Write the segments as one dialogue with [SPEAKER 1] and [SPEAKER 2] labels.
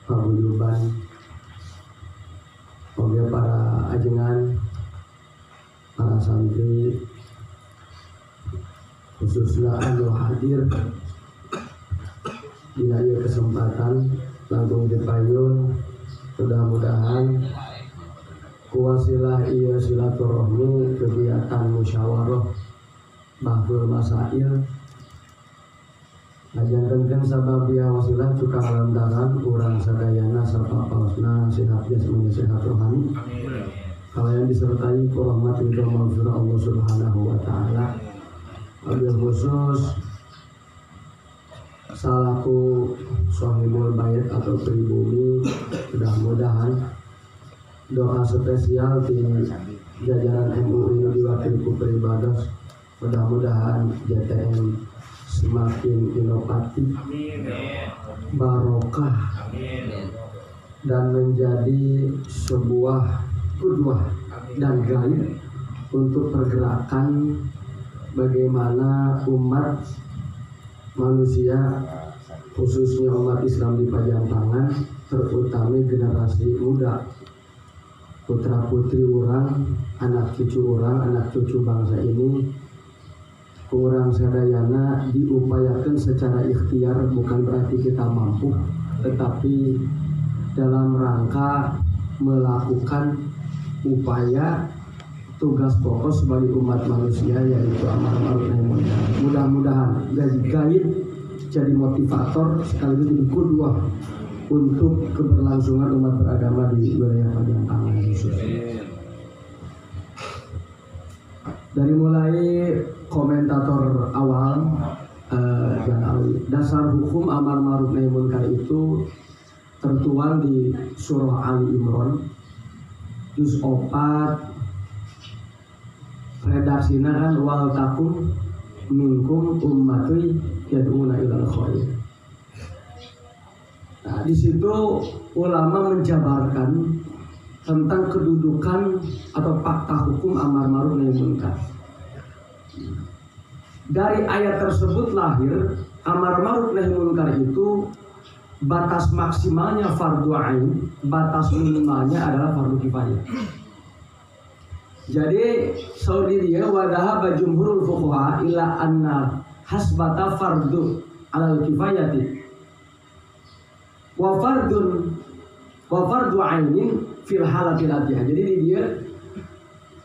[SPEAKER 1] paguyuban oge para ajengan, para santri khususnya anu hadir dina ieu kesempatan langkung dipayun. Mudah-mudahan kuwasilah ieu silaturahmi kegiatan musyawarah bahful masail ngajantenkeun sababia wasilah tukang lantaran urang sadayana sarta paosna sehat jasmani sehat rohani kalian disertai ku rahmat ridho maghfirah Allah Subhanahu wa taala. Wabil khusus salaku sahibul bait atau pribumi, mudah-mudahan doa spesial di jajaran MUI diwakili ku peribados, mudah-mudahan JTM semakin inovatif, barokah, dan menjadi sebuah qudwah dan gaib untuk pergerakan bagaimana umat manusia khususnya umat Islam di Pajantangan, terutama generasi muda, putra putri orang, anak cucu orang, anak cucu bangsa ini kurang sadayana diupayakan secara ikhtiar, bukan berarti kita mampu, tetapi dalam rangka melakukan upaya tugas pokok sebagai umat manusia, yaitu amar ma'ruf nahi munkar. Mudah-mudahan gaib jadi motivator sekaligus jadi qudwah untuk keberlangsungan umat beragama di wilayah Pajantangan khususnya. Dari mulai komentator awal dasar hukum amar ma'ruf nahi munkar itu tertuang di surah Ali Imran juz 4, redaksina kan wal takum minkum ummati yad'una ilal khair. Nah, di situ ulama menjabarkan tentang kedudukan atau fakta hukum amar ma'ruf nahi munkar. Dari ayat tersebut lahir amar ma'ruf nahi munkar itu batas maksimalnya fardu ain, batas minimalnya adalah fardu kifayah. Jadi saudi dia wadahaba jumhurul fuqaha ila anna hasbata fardu alal kifayati wa fardu ainin fil halatil atiyah. Jadi dia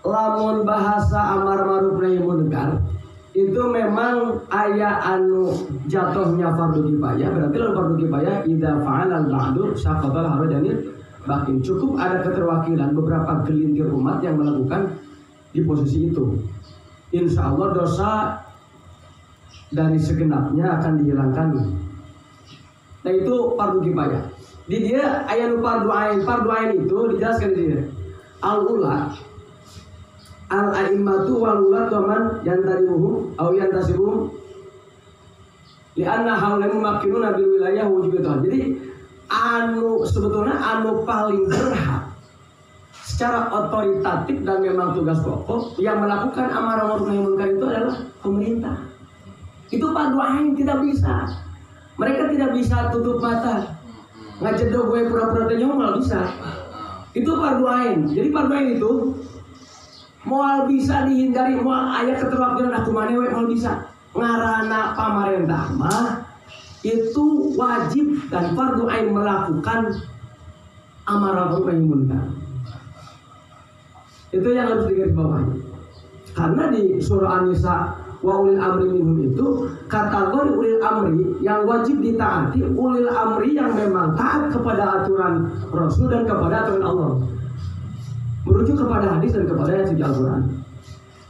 [SPEAKER 1] lamun bahasa amar ma'ruf nahi munkar itu memang aya anu jatuhnya fardu kifayah, berarti lamun fardu kifayah idza fa'ala al-ba'du saqatal harajanil bakin. Cukup ada keterwakilan beberapa gelintir umat yang melakukan di posisi itu, insya Allah dosa dari segenapnya akan dihilangkan. Nah itu fardu kifayah. Di dia ayat fardu ain. Fardu ain itu dijelaskan di dia al-ula al-a'immatu wal-ulat waman yantarimuhum aw yantasibuhum lianna haulamu makinuna bil wilayah wujubatan. Jadi sebetulnya anu paling berhak secara otoritatif dan memang tugas pokok yang melakukan amar ma'ruf nahi munkar itu adalah pemerintah. Itu fardu ain, tidak bisa. Mereka tidak bisa tutup mata ngajedog gue pura-pura tenyong, malah bisa. Itu fardu ain. Jadi fardu ain itu moal bisa dihindari, moal ayat keterwakilan aku manewe moal bisa. Ngarana pamarentah mah itu wajib dan fardu ain melakukan amar ma'ruf nahi munkar. Itu yang harus digarisbawahi. Karena di surah An-Nisa wa ulil amri minhum itu kategori ulil amri yang wajib ditaati, ulil amri yang memang taat kepada aturan Rasul dan kepada aturan Allah, merujuk kepada hadis dan kepada ayat suci Al-Quran.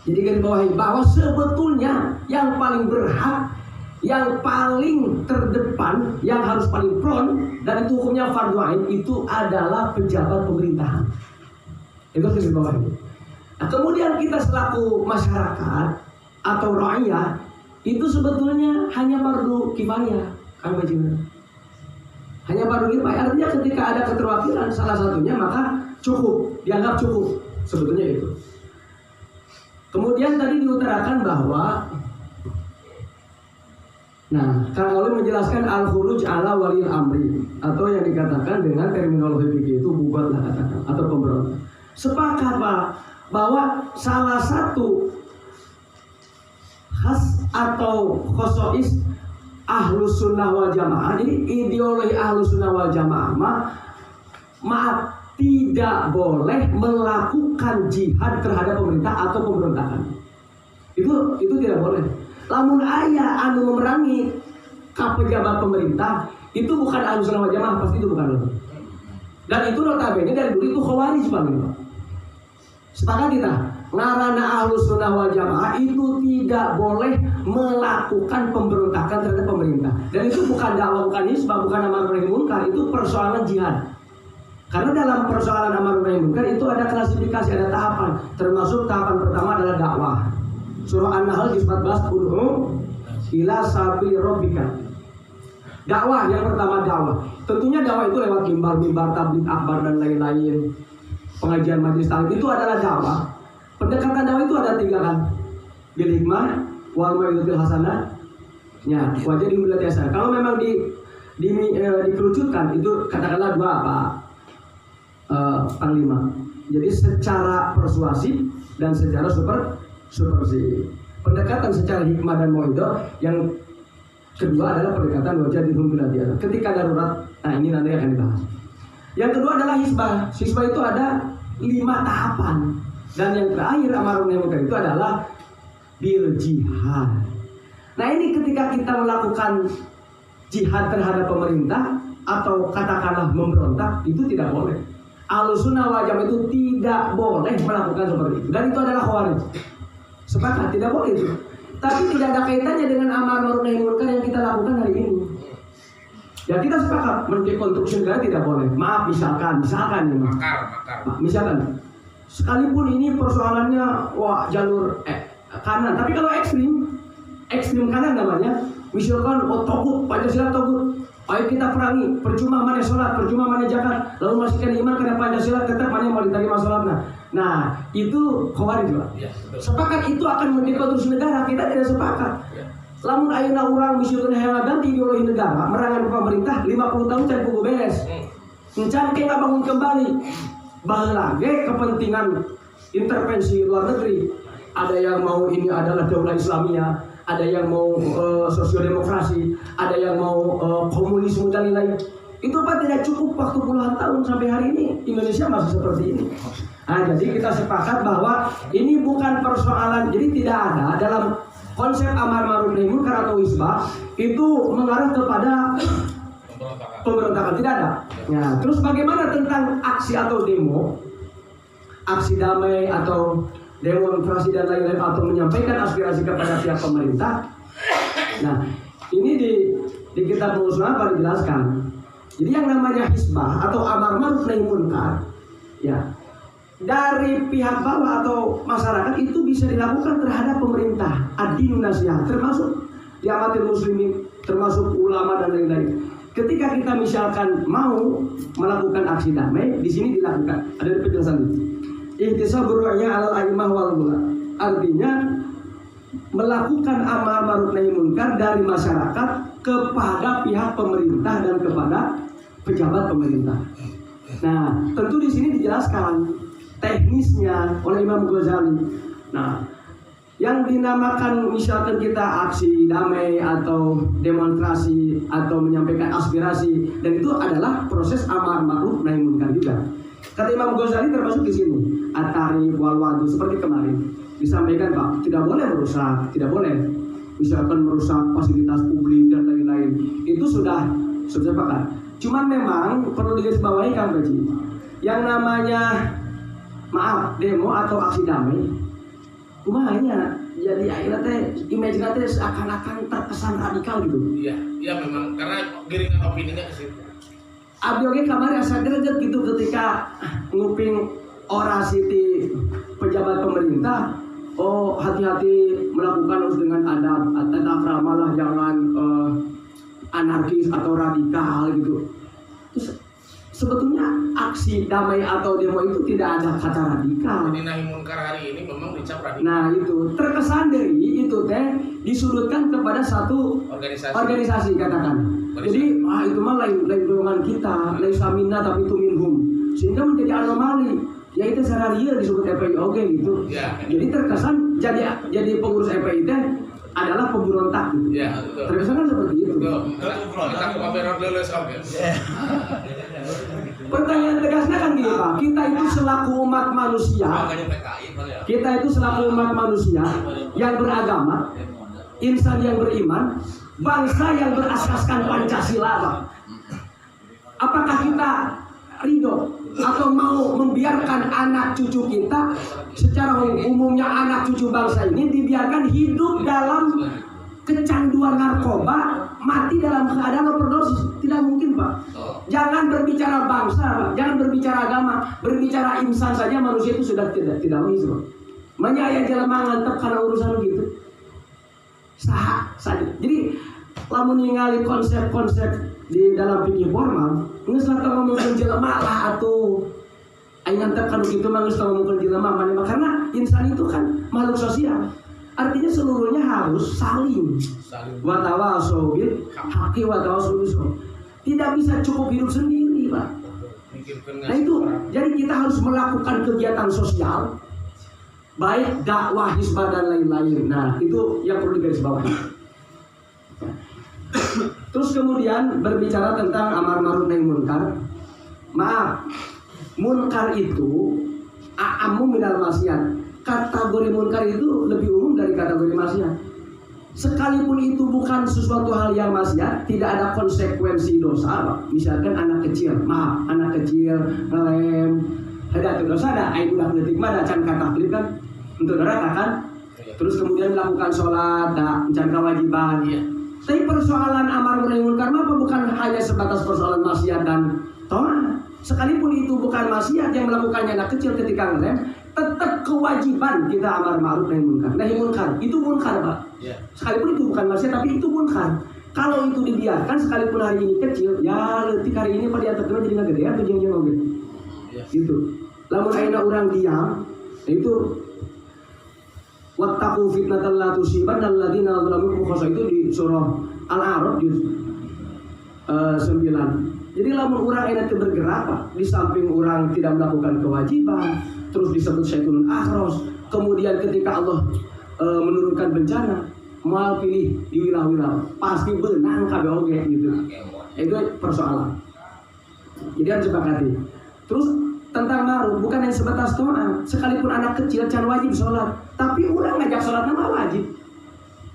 [SPEAKER 1] Jadi garisbawahi bahwa sebetulnya yang paling berhak, yang paling terdepan, yang harus paling front dan itu hukumnya fardu ain itu adalah pejabat pemerintahan. Itu garis bawah ini. Nah, kemudian kita selaku masyarakat atau rakyat itu sebetulnya hanya fardu kifayah, kan bajingan. Hanya fardu kifayah, artinya ketika ada keterwakilan salah satunya maka cukup, dianggap cukup sebetulnya itu. Kemudian tadi diutarakan bahwa Nah, Kang Auli menjelaskan al-khuruj ala walil amri, atau yang dikatakan dengan terminologi fikih itu bubat lah katakan, atau pemberontak. Sepakat Pak bahwa salah satu khas atau khosois ahlus sunnah wal jamaah, jadi ideologi ahlus sunnah wal jamaah maaf tidak boleh melakukan jihad terhadap pemerintah atau pemberontakan. Itu tidak boleh. Lamun aya anu memerangi ka pejabat pemerintah, itu bukan ahlus sunnah wal jamaah, pasti itu bukan. Dan itu notabene dari dulu itu khawarij paling. Sepakat kita, ngaranna ahlus sunnah wal jamaah itu tidak boleh melakukan pemberontakan terhadap pemerintah. Dan itu bukan dakwah, bukan hizbah, bukan amar ma'ruf nahi munkar, itu persoalan jihad. Karena dalam persoalan amar ma'ruf nahi munkar itu ada klasifikasi, ada tahapan. Termasuk tahapan pertama adalah dakwah. Surah An-Nahl juz 14, ud'u ila sabili rabbika. Dakwah yang pertama dakwah. Tentunya dakwah itu lewat mimbar, tabligh akbar dan lain-lain. Pengajian majelis taklim itu adalah dakwah. Pendekatan dakwah itu ada 3 kan. Bil hikmah, wal mau'izatil hasanah. Ya, wajah dimuliati hasanah. Kalau memang dikerucutkan itu katakanlah 2 apa? Panglima. Jadi secara persuasif dan secara subversif. Pendekatan secara hikmah dan mau'izah. Yang kedua adalah pendekatan wajah dimuliati hasanah. Ketika darurat, nah ini nanti akan dibahas. Yang kedua adalah hizbah. Hizbah itu ada 5 tahapan. Dan yang terakhir amar ma'ruf nahi munkar itu adalah bil jihad. Nah ini ketika kita melakukan jihad terhadap pemerintah atau katakanlah memberontak, itu tidak boleh. Ahlus sunnah wal jamaah itu tidak boleh melakukan seperti itu. Dan itu adalah khawarij. Sepakat, tidak boleh itu. Tapi tidak ada kaitannya dengan amar ma'ruf nahi munkar yang kita lakukan hari ini. Ya kita sepakat mendekonstruksi negara tidak boleh. Maaf misalkan ya misalkan sekalipun ini persoalannya jalur kanan, tapi kalau ekstrim kanan namanya, misalkan togut, Pancasila togut, ayo kita perangi, percuma mana sholat, percuma mana zakat, lalu masihkan iman karena Pancasila tetap mana yang mau diterima sholatnya. Nah itu khawarij juga. Ya, sepakat itu akan mendekonstruksi negara, kita tidak sepakat. Ya. Lamun ayeuna urang misalkan hayang ganti ideologi negara, merangan pemerintah 50 tahun can kudu beres. Encan ke bangun kembali. Baheula ge kepentingan intervensi luar negeri. Ada yang mau ini adalah daulah Islamiyah, ada yang mau sosiodemokrasi, ada yang mau komunisme dan lain-lain. Itu apa tidak cukup waktu puluhan tahun sampai hari ini Indonesia masih seperti ini. Nah, jadi kita sepakat bahwa ini bukan persoalan, jadi tidak ada dalam konsep amar ma'ruf nahi munkar atau hizbah itu mengarah kepada pemberontakan, tidak ada. Ya, terus bagaimana tentang aksi atau demo, aksi damai atau demonstrasi dan lain-lain atau menyampaikan aspirasi kepada pihak pemerintah? Nah, ini di kitab Musnah dijelaskan. Jadi yang namanya hizbah atau amar ma'ruf nahi munkar, ya dari pihak bawah atau masyarakat itu bisa dilakukan terhadap pemerintah, ad-din nasihat, termasuk diamatil muslimin, termasuk ulama dan lain-lain. Ketika kita misalkan mau melakukan aksi damai, di sini dilakukan. Ada penjelasan itu. Ihtisabur ra'ya 'alal a'immah wal mula. Artinya melakukan amar ma'ruf nahi munkar dari masyarakat kepada pihak pemerintah dan kepada pejabat pemerintah. Nah, tentu di sini dijelaskan teknisnya oleh Imam Ghazali. Nah, yang dinamakan misalkan kita aksi damai atau demonstrasi atau menyampaikan aspirasi, dan itu adalah proses amar ma'ruf nahi munkar juga. Kata Imam Ghazali termasuk di sini at-tarif wal wadu, seperti kemarin disampaikan Pak, tidak boleh merusak, tidak boleh misalkan merusak fasilitas publik dan lain-lain. Itu sudah sepakat. Cuman memang perlu digarisbawahi Kang Baji, yang namanya demo atau aksi damai, kumanya jadi akhirnya teh image teh seakan-akan terkesan radikal gitu.
[SPEAKER 2] Iya memang karena giringan opininya ke situ.
[SPEAKER 1] Abdi oge kamari asa greget gitu ketika nguping orasi di pejabat pemerintah. Oh, hati-hati melakukan dengan adab, tata krama lah, jangan anarkis atau radikal gitu. Terus sebetulnya aksi damai atau demo itu tidak ada kata radikal.
[SPEAKER 2] Jadi nahi munkar hari ini memang dicap radikal.
[SPEAKER 1] Nah itu terkesan dari itu teh disudutkan kepada satu organisasi katakan. Jadi itu mah lain golongan kita, lain samina tapi itu minhum, sehingga menjadi anomali. Ya itu secara real disebut FPI oke gitu.
[SPEAKER 2] Ya.
[SPEAKER 1] Jadi terkesan jadi pengurus FPI teh adalah pemberontak gitu.
[SPEAKER 2] Ya, betul.
[SPEAKER 1] Terkesan kan seperti itu.
[SPEAKER 2] Betul. Kita kepaberon dulu oke.
[SPEAKER 1] Pertanyaan tegasnya kan gini Pak, kita itu selaku umat manusia, kita itu selaku umat manusia yang beragama, insan yang beriman, bangsa yang berasaskan Pancasila Pak. Apakah kita ridho atau mau membiarkan anak cucu kita, secara umumnya anak cucu bangsa ini dibiarkan hidup dalam kecanduan narkoba, mati dalam keadaan overdosis? Tidak mungkin Pak. Jangan berbicara bangsa Pak, jangan berbicara agama, berbicara insan saja manusia itu sudah tidak bisa. Menyayang jelema ngantep karena urusan gitu. Sah saja. Jadi lamun ningali konsep-konsep di dalam fikih formal, geus latah ngomongkeun jelema lah atuh. Aing ngantep kan kitu mah geus ngomongkeun jelema mane karena insan itu kan makhluk sosial. Artinya seluruhnya harus saling. Wa tawasau bil haqqi wa tawasau bis sabr. Tidak bisa cukup hidup sendiri, Pak. Nah itu, jadi kita harus melakukan kegiatan sosial, baik dakwah, hizbah dan lain-lain. Nah itu yang perlu digarisbawahi. Terus kemudian berbicara tentang amar ma'ruf nahi munkar. Maaf, munkar itu a'ammu minal maksiat. Kategori munkar itu lebih umum dari kategori maksiat. Sekalipun itu bukan sesuatu hal yang maksiat, tidak ada konsekuensi dosa. Misalkan anak kecil, anak kecil ngelem, ada dosa ada. Ayo udah detik mah ada can kata klip kan, untuk neraka kan. Terus kemudian melakukan sholat, can kewajiban. Tapi persoalan amar nahi munkar apa bukan hanya sebatas persoalan maksiat dan taat. Sekalipun itu bukan maksiat yang melakukannya anak kecil ketika ngelem, tetap kewajiban kita amar ma'ruf nahi munkar. Nahi munkar itu munkar Pak. Sekalipun itu bukan maksiat tapi itu munkar. Kalau itu dibiarkan sekalipun hari ini kecil, ya letik hari ini pada atas jadi nggak gede atau jeng-jeng oke. Gitu. Lamun ayeuna urang diam, itu wattaqu fitnatan la tusibanna alladziina zalamu minkum itu di surah Al-A'raf juz 9. Jadi lamun urang ayeuna teu bergerak Pak, di samping urang tidak melakukan kewajiban, terus disebut syaitunun akhros. Kemudian ketika Allah menurunkan bencana, mau pilih di wilayah-wilayah, pasti benang kabeh oge gitu. Itu persoalan. Jadi harus sepakati. Terus tentang ma'ruf bukan hanya sebatas doa. Sekalipun anak kecil can wajib sholat, tapi urang ngajak sholat nama wajib.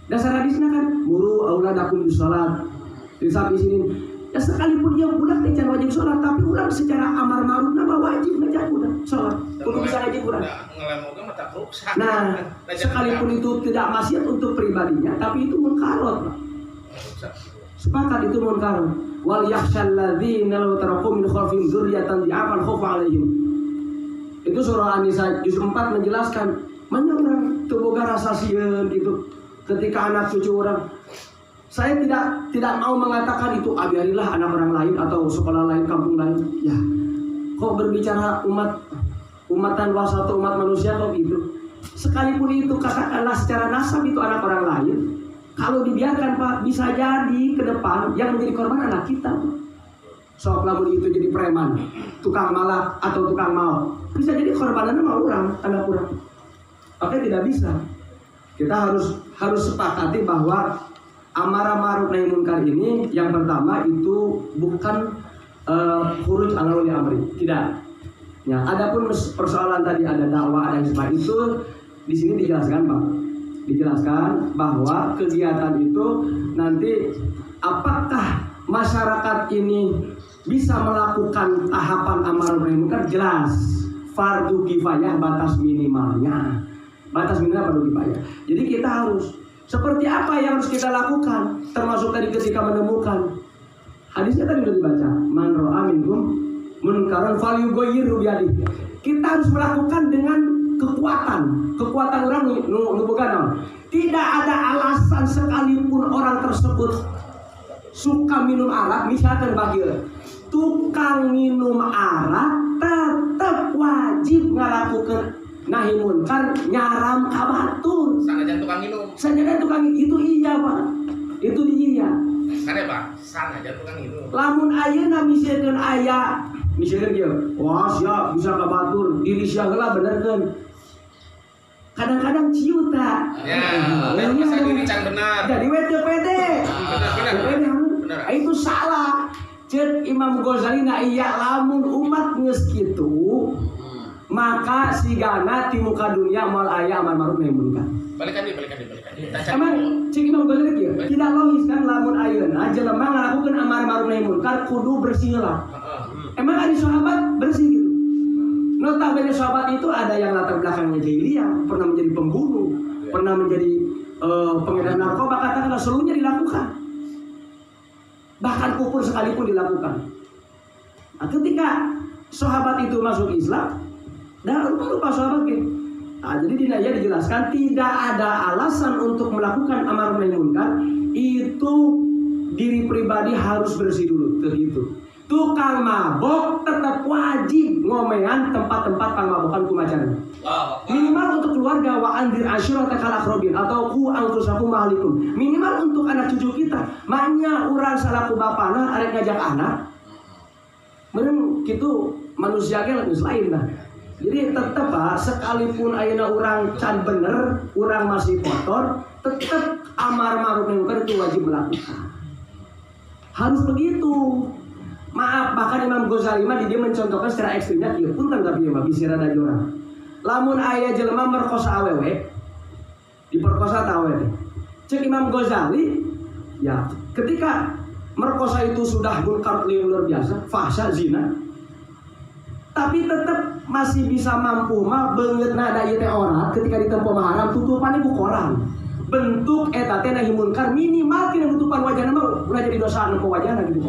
[SPEAKER 1] Dasar hadisnya kan muru auladakum bis sholat. Di samping sini ya sekalipun dia budak can wajib sholat, tapi urang secara amar ma'ruf nama wajib ngajak budak sholat. Untuk bisa ngajak urang. Nah, sekalipun itu tidak maksiat untuk pribadinya, tapi itu munkarot. Sepakat itu munkarot. Wal yakhshal ladzina law taraku min khalfihim dzurriyyatan di'afan khaufa 'alaihim. Itu surah An-Nisa juz 4 menjelaskan, mana orang teu boga rasa sieun gitu ketika anak cucu orang. Saya tidak mau mengatakan itu biarilah anak orang lain atau sekolah lain, kampung lain. Ya, kok berbicara umatan wasatu umat manusia kok gitu. Sekalipun itu katakanlah secara nasab itu anak orang lain, kalau dibiarkan Pak bisa jadi ke depan yang menjadi korban anak kita. Sok lamun itu jadi preman, tukang malak atau tukang mau, bisa jadi korbannya mau orang, anak orang. Oke, tidak bisa. Kita harus sepakati bahwa amar ma'ruf nahi munkar ini yang pertama itu bukan khuruj ala wali amri, tidak. Ya, adapun persoalan tadi ada dakwah dan sebagainya itu di sini dijelaskan Pak. Dijelaskan bahwa kegiatan itu nanti apakah masyarakat ini bisa melakukan tahapan amar ma'ruf nahi munkar, jelas fardu kifayah batas minimalnya. Batas minimal fardu kifayah. Jadi kita harus seperti apa yang harus kita lakukan, termasuk tadi ketika menemukan hadisnya tadi sudah dibaca, man ra'a minkum munkaran falyughayyirhu biyadihi. Kita harus melakukan dengan kekuatan orang nubukan. Tidak ada alasan sekalipun orang tersebut suka minum arak, misalkan bagil, tukang minum arak tetap wajib ngalakukan nahi munkar nyaram ka batur.
[SPEAKER 2] Sanajan tukang minum.
[SPEAKER 1] Sanajan tukang itu iya Pak. Itu iya.
[SPEAKER 2] Kade Pak, sanajan tukang minum.
[SPEAKER 1] Lamun ayeuna misalkan aya misalkan dia, wah sia bisa ka batur, diri sia heula benerkeun. Kadang-kadang ciuta.
[SPEAKER 2] Ya, bisa diri can benar.
[SPEAKER 1] Jadi we teu pede.
[SPEAKER 2] Benar.
[SPEAKER 1] Itu salah. Cek Imam Ghazali na iya lamun umat geus kitu, maka sigana di muka dunia moal aya amar ma'ruf nahi munkar.
[SPEAKER 2] Balikan deh.
[SPEAKER 1] Emang cek Imam Ghazali kieu, tidak logis kan lamun ayeuna jelema ngalakukeun amar ma'ruf nahi munkar kudu bersih heula. Emang ada sahabat bersih gitu. Notabene sahabat itu ada yang latar belakangnya jahiliyah, pernah menjadi pembunuh, pernah menjadi pengedar narkoba, katakanlah seluruhnya dilakukan. Bahkan kufur sekalipun dilakukan. Nah, ketika sahabat itu masuk Islam, dan lupa sahabat gitu. Nah, jadi di ayat dijelaskan tidak ada alasan untuk melakukan amar nahi munkar, itu diri pribadi harus bersih dulu, begitu. Tukang mabok tetap wajib ngomean tempat-tempat pangmabokan kumacan. Minimal untuk keluarga wa andir asyiratakal aqrabin atau ku angkusakum mahalikum. Minimal untuk anak cucu kita. Manya urang salaku bapana arek ngajak anak. Meureun kitu manusia ge geus lain dah. Jadi tetep Pak, sekalipun ayeuna urang can bener, urang masih kotor, tetep amar ma'ruf nahi munkar itu wajib melakukan. Harus begitu. Maaf, bahkan Imam Ghazali mah dia mencontohkan secara ekstrimnya ieu punten tapi mah bisi rada jorang. Lamun aya jelema merkosa awewe, diperkosa ta awewe. Cek Imam Ghazali, ya, ketika merkosa itu sudah munkar luar biasa, fahsya zina. Tapi tetap masih bisa mampu mah beungeutna da ieu teh orang ketika ditempo haram tutupan ku koran. Bentuk eta teh nahi munkar minimal tina tutupan wajahna mah ulah jadi dosa nempo wajahna gitu.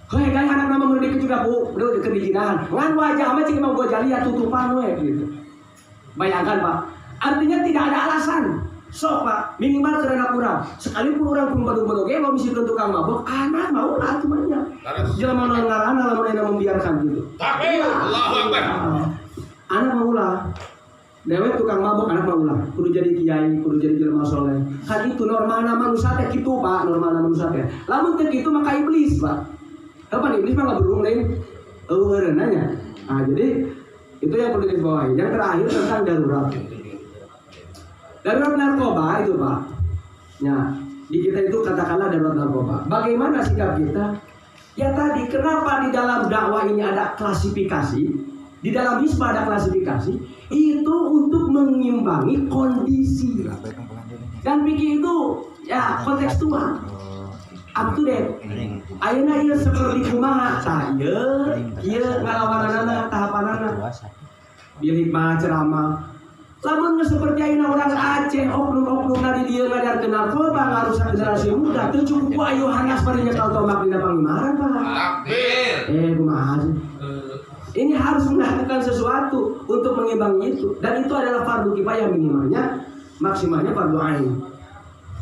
[SPEAKER 1] Hei kan anak nama mendidik juga bu, udah kedijinahan. Ngan wajah mah cik Imam Ghazali ya tutupan we gitu. Bayangkan Pak, artinya tidak ada alasan. Sok Pak, minimal karena kurang. Sekalipun orang pun baru-baru ge mau misi tukang mabok, anak mau lah cumannya. Jelema nu ngarana lamun aya membiarkan gitu.
[SPEAKER 2] Takbir, Allahu Akbar.
[SPEAKER 1] Anak mau lah. Dewek tukang mabok anak mau lah. Kudu jadi kiai, kudu jadi jelema saleh. Kan itu normalna manusia teh kitu Pak, normalna manusia teh. Lamun teh kitu maka iblis Pak. Kapan iblis mah nggak berhubung lain nanya. Nah jadi itu yang perlu dibawahi. Yang terakhir tentang darurat. Darurat narkoba itu Pak. Ya di kita itu katakanlah darurat narkoba. Bagaimana sikap kita? Ya tadi kenapa di dalam dakwah ini ada klasifikasi? Di dalam hisbah ada klasifikasi. Itu untuk mengimbangi kondisi. Dan pikir itu ya kontekstual. Up to date. Ayeuna ieu seperti kumaha? Tah ieu ngalawananana tahapanana. Bilik mah ceramah. Lamun geus seperti ayeuna urang Aceh, oknum-oknumna di dieu ngadarkeun narkoba, ngarusak generasi muda, teu cukup ku ayo hanas bari nyekel tomak dina pangimaran Pak.
[SPEAKER 2] Takbir.
[SPEAKER 1] Kumaha sih? Ini harus melakukan sesuatu untuk mengimbangi itu, dan itu adalah fardu kifayah minimalnya, maksimalnya fardu ain.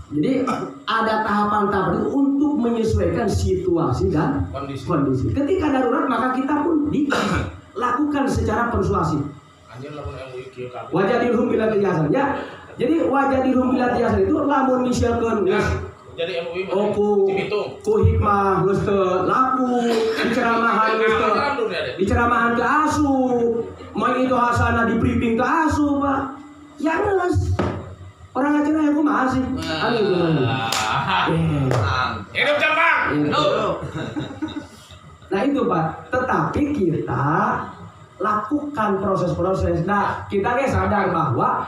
[SPEAKER 1] Jadi ada tahapan-tahapan itu untuk menyesuaikan situasi dan kondisi. Ketika darurat maka kita pun dilakukan secara persuasif. Wajadilhum bila tiyasan ya. Jadi wajadilhum bila tiyasan itu lamun misalkan
[SPEAKER 2] jadi MUI
[SPEAKER 1] ku hikmah geus teu laku, diceramahan geus teu diceramahan ke asu, mau itu hasana di briefing ke asu Pak. Ya geus. Orang Aceh yang kumaha sih?
[SPEAKER 2] Hidup Jepang.
[SPEAKER 1] Nah itu Pak. Tetapi kita lakukan proses-proses. Nah kita sadar bahwa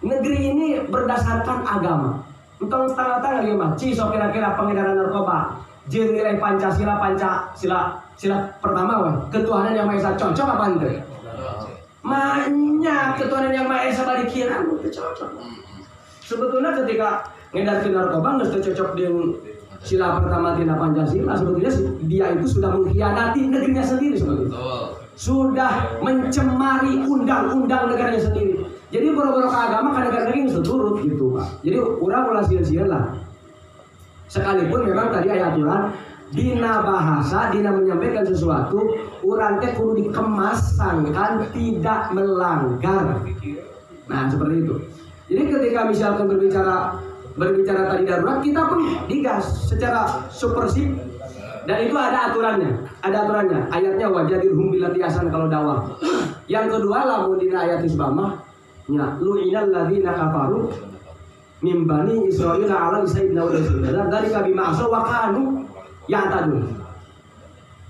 [SPEAKER 1] negeri ini berdasarkan agama. Untuk tanggal-tanggal ya Mas. So kira-kira pengedaran narkoba. Jeung nilai Pancasila sila pertama weh. Ketuhanan yang Maha Esa cocok apa ente? Maknya ketuhanan yang Maha Esa bari kira cocok. Sebetulnya ketika ngedarkeun narkoba geus teu cocok dengan sila pertama tina Pancasila, sebetulnya dia itu sudah mengkhianati negerinya sendiri sebetulnya. Sudah mencemari undang-undang negaranya sendiri. Jadi boro-boro ke agama ka negara geus turut gitu Pak. Jadi urang ulah sieun-sieun lah. Sekalipun memang tadi aya aturan dina bahasa, dina menyampaikan sesuatu, urang teh kudu dikemasangkan tidak melanggar. Nah, seperti itu. Jadi ketika misalkan berbicara tadi darurat, kita pun digas secara supersif. Dan itu ada aturannya. Ayatnya wajadirhum billati ahsan kalau dakwah. Yang kedua lamun dina ayat isbamah nya lu'inal ladzina kafaru min bani Israil ala sayyidina wa rasulillah dari kabi ma'asa wa kanu ya'tadun.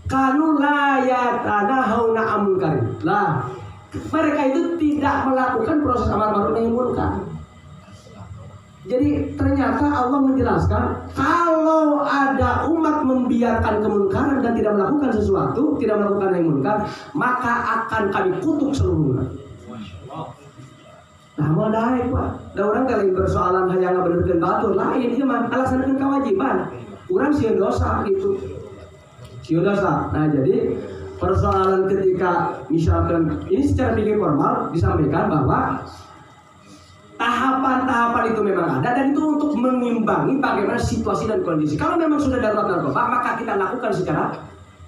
[SPEAKER 1] Kanu la yatanahuna amul karim. Lah, mereka itu tidak melakukan proses amar ma'ruf nahi munkar. Jadi ternyata Allah menjelaskan kalau ada umat membiarkan kemunkaran dan tidak melakukan sesuatu, tidak melakukan nahi munkar, maka akan kami kutuk seluruhnya. Nah, mau naik Pak. Da orang kali persoalan hayang ngabenerkeun batur lain ieu mah alasankeun kewajiban. Urang sieun dosa gitu. Sieun dosa. Nah, jadi persoalan ketika misalkan ini secara fikih formal disampaikan bahwa tahapan-tahapan itu memang ada dan itu untuk mengimbangi bagaimana situasi dan kondisi. Kalau memang sudah darurat narkoba, maka kita lakukan secara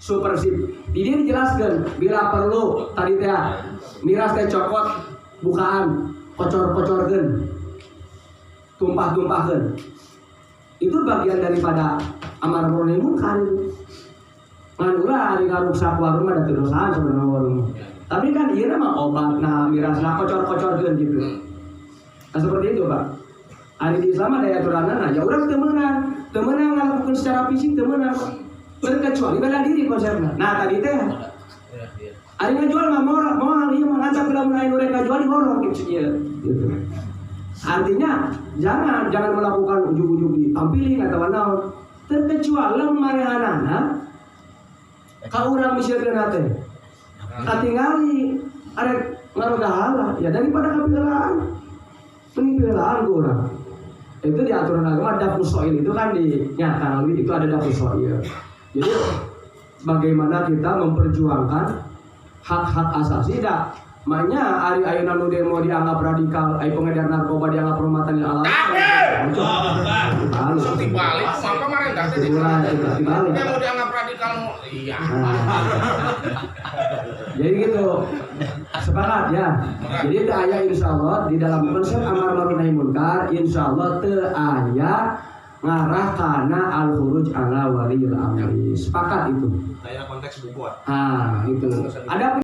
[SPEAKER 1] supersif. Di dia dijelaskan bila perlu tadi teh miras teh cokot bukaan kocor-kocorkeun, tumpah-tumpahkeun. Itu bagian daripada amar ma'ruf nahi munkar. Ngan ulah ari ngarusak warung mah da teu dosaan sebenarnya warung. Tapi kan ieu mah obatna mirasna kocor-kocorkeun gitu. Nah seperti itu Pak. Ari di Islam ada aturanna, ya urang teu meunang ngalakukeun secara fisik teu meunang. Terkecuali bela diri konsepna. Nah tadi teh ari ngajual mah moal ieu mah ngancam bila mun aya nu rek ngajual dihorong gitu. Artinya jangan melakukan ujug-ujug ditampilin atau naon. Terkecuali marehanana ka urang misieun teh. Katingali arek ngarogahala ya daripada kapilaan. Penimpilan orang itu di aturan agama dafus soil itu kan dinyatakan itu ada dafus soil. Jadi bagaimana kita memperjuangkan hak-hak asasi dah. Makanya hari ayeuna nu demo dianggap radikal, ai pengedar narkoba dianggap perumatan yang alam.
[SPEAKER 2] Sok dibalik, apa marentah teh dibalik. Dia mau dianggap radikal, iya.
[SPEAKER 1] Jadi gitu, sepakat ya. Jadi teu aya insyaallah di dalam konsep amar ma'ruf nahi munkar, insyaallah teu aya ngarah kana al-khuruj ala waliyil amri. Sepakat itu.
[SPEAKER 3] Kayak konteks bobot.
[SPEAKER 1] Itu. Ada